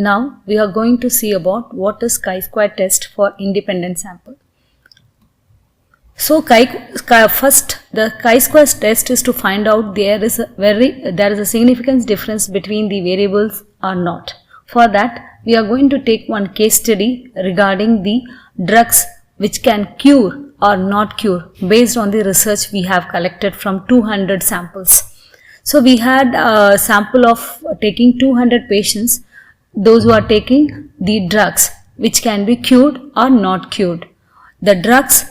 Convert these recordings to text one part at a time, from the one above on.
Now we are going to see about what is chi-square test for independent sample. So first the chi-square test is to find out there is a significant difference between the variables or not. For that we are going to take one case study regarding the drugs which can cure or not cure based on the research we have collected from 200 samples. So we had a sample of taking 200 patients, those who are taking the drugs which can be cured or not cured. The drugs,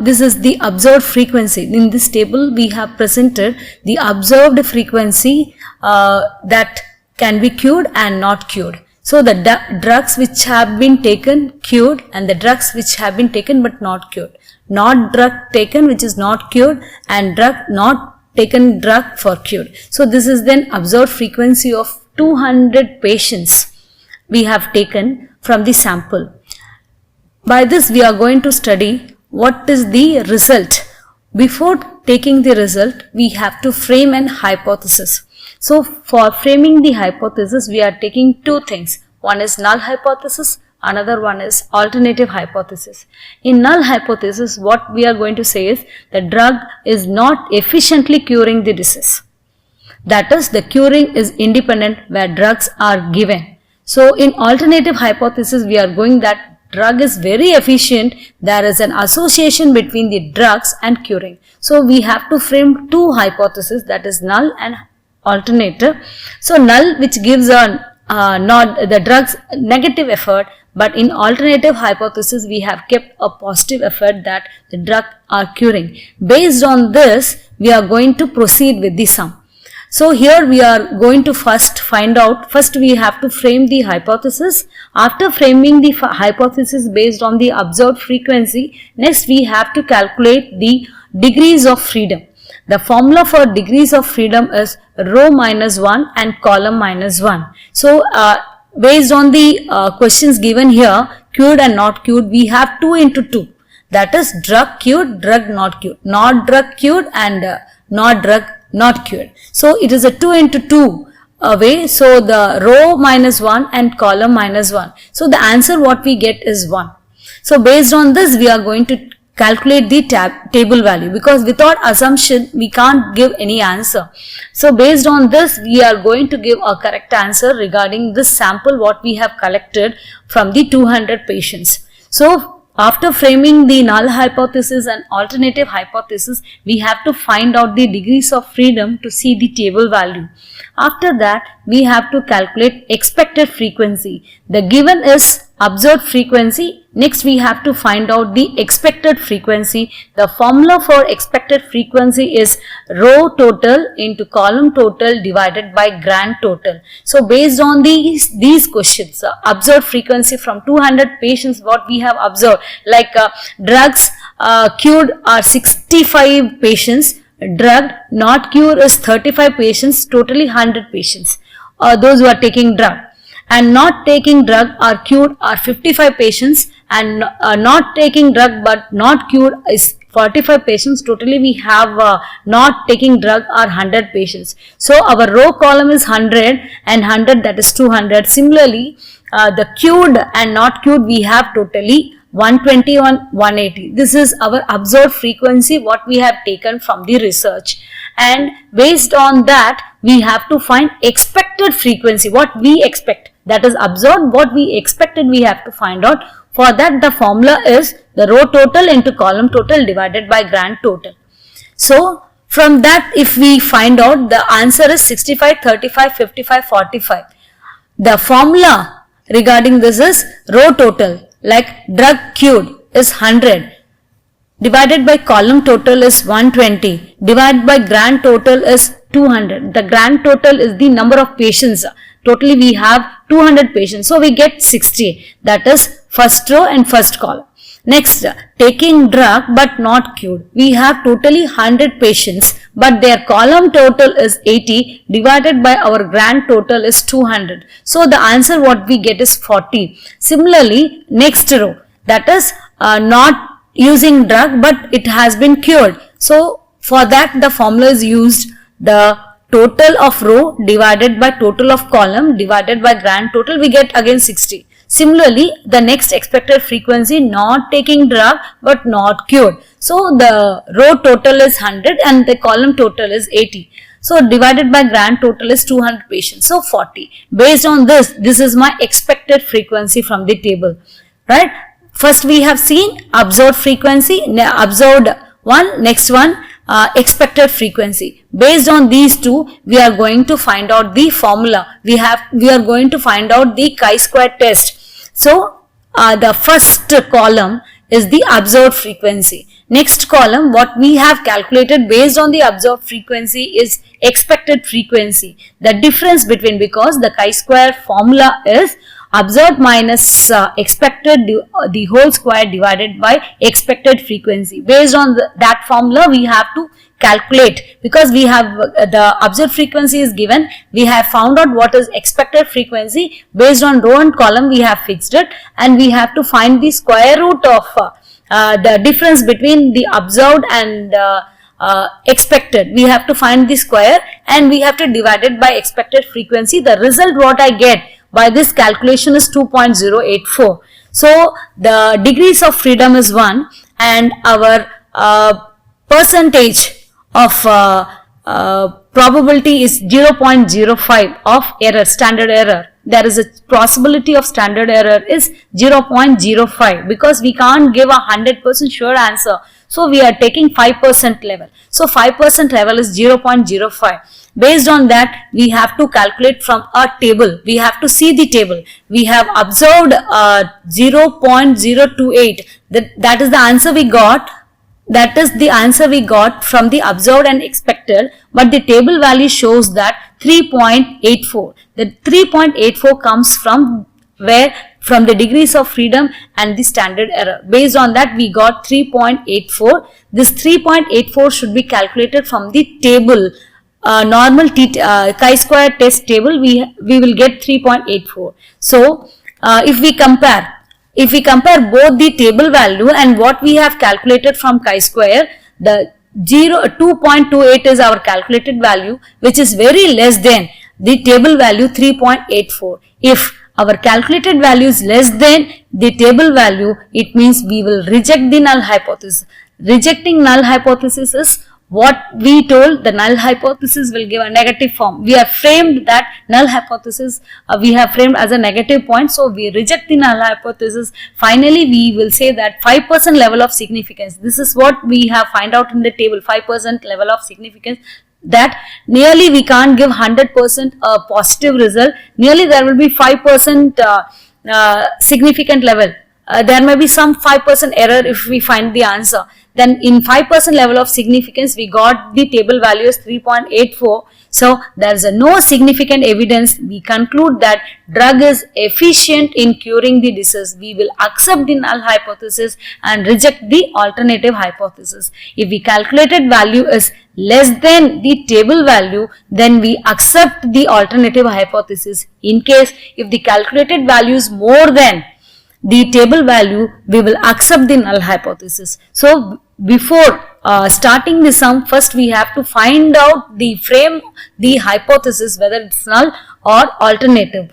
this is the observed frequency. In this table we have presented the observed frequency that can be cured and not cured. So the drugs which have been taken cured and the drugs which have been taken but not cured. Not drug taken which is not cured and drug not taken drug for cured. So this is then observed frequency of 200 patients we have taken from the sample. By this we are going to study what is the result. Before taking the result we have to frame an hypothesis. So for framing the hypothesis we are taking two things. One is null hypothesis, another one is alternative hypothesis. In null hypothesis what we are going to say is the drug is not efficiently curing the disease. That is, the curing is independent where drugs are given. So in alternative hypothesis we are going that drug is very efficient, there is an association between the drugs and curing. So we have to frame two hypotheses, that is null and alternative. So null which gives not the drugs negative effort, but in alternative hypothesis we have kept a positive effort that the drug are curing. Based on this we are going to proceed with the sum. So here we are going to first we have to frame the hypothesis. After framing the hypothesis based on the observed frequency, next we have to calculate the degrees of freedom. The formula for degrees of freedom is row minus 1 and column minus 1. So based on the questions given here, cured and not cured, we have 2 into 2. That is drug cured, drug not cured. Not drug cured and not drug not cured. So it is a 2 into 2 way. So the row minus 1 and column minus 1. So the answer what we get is 1. So based on this we are going to calculate the table value, because without assumption we can't give any answer. So based on this we are going to give a correct answer regarding this sample what we have collected from the 200 patients. So after framing the null hypothesis and alternative hypothesis, we have to find out the degrees of freedom to see the table value. After that, we have to calculate expected frequency. The given is observed frequency. Next, we have to find out the expected frequency. The formula for expected frequency is row total into column total divided by grand total. So, based on these questions, observed frequency from 200 patients what we have observed, like drugs cured are 65 patients, drug not cured is 35 patients, totally 100 patients, those who are taking drug. And not taking drug or cured are 55 patients, and not taking drug but not cured is 45 patients. Totally we have not taking drug are 100 patients. So our row column is 100 and 100, that is 200. Similarly, the cured and not cured we have totally 120 on 180. This is our observed frequency what we have taken from the research, and based on that we have to find expected frequency, what we expect, that is observed what we expected we have to find out. For that the formula is the row total into column total divided by grand total. So from that if we find out, the answer is 65, 35, 55, 45. The formula regarding this is row total, like drug cured is 100 divided by column total is 120 divided by grand total is 200. The grand total is the number of patients. Totally we have 200 patients. So we get 60. That is first row and first column. Next, taking drug but not cured. We have totally 100 patients, but their column total is 80 divided by our grand total is 200. So the answer what we get is 40. Similarly, next row, that is not using drug but it has been cured. So for that the formula is used, the total of row divided by total of column divided by grand total, we get again 60. Similarly, the next expected frequency, not taking drug but not cured. So the row total is 100 and the column total is 80. So divided by grand total is 200 patients. So 40. Based on this, this is my expected frequency from the table, right? First we have seen observed frequency, observed one, next one expected frequency. Based on these two, we are going to find out the formula. We are going to find out the chi-square test. So the first column is the observed frequency. Next column, what we have calculated based on the observed frequency is expected frequency. The difference between, because the chi-square formula is observed minus expected the whole square divided by expected frequency. Based on that formula, we have to calculate, because we have the observed frequency is given, we have found out what is expected frequency. Based on row and column, we have fixed it, and we have to find the square root of the difference between the observed and expected. We have to find the square and we have to divide it by expected frequency. The result what I get by this calculation is 2.084. So the degrees of freedom is 1 and our percentage of probability is 0.05 of error, standard error. There is a possibility of standard error is 0.05 because we can't give a 100% sure answer. So we are taking 5% level. So 5% level is 0.05. Based on that, we have to calculate from a table. We have to see the table. We have observed 0.028. That is the answer we got. That is the answer we got from the observed and expected, but the table value shows that 3.84. The 3.84 comes from where? From the degrees of freedom and the standard error. Based on that, we got 3.84. This 3.84 should be calculated from the table. Normal chi-square test table, we will get 3.84. So if we compare both the table value and what we have calculated from chi-square, the 2.28 is our calculated value, which is very less than the table value 3.84. If our calculated value is less than the table value, it means we will reject the null hypothesis. Rejecting null hypothesis is what we told. The null hypothesis will give a negative form. We have framed that null hypothesis, we have framed as a negative point. So we reject the null hypothesis. Finally, we will say that 5% level of significance. This is what we have find out in the table, 5% level of significance. That nearly we can't give 100% a positive result. Nearly there will be 5% significant level. There may be some 5% error if we find the answer. Then in 5% level of significance, we got the table value is 3.84. So there is no significant evidence. We conclude that drug is efficient in curing the disease. We will accept the null hypothesis and reject the alternative hypothesis. If the calculated value is less than the table value, then we accept the alternative hypothesis. In case if the calculated value is more than the table value, we will accept the null hypothesis. So before starting the sum, first we have to find out the hypothesis whether it's null or alternative.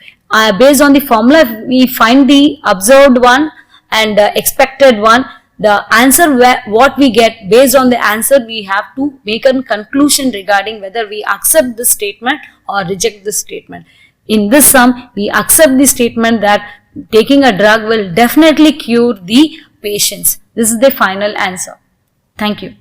Based on the formula, we find the observed one and expected one. The answer what we get, based on the answer we have to make a conclusion regarding whether we accept the statement or reject the statement. In this sum, we accept the statement that taking a drug will definitely cure the patients. This is the final answer. Thank you.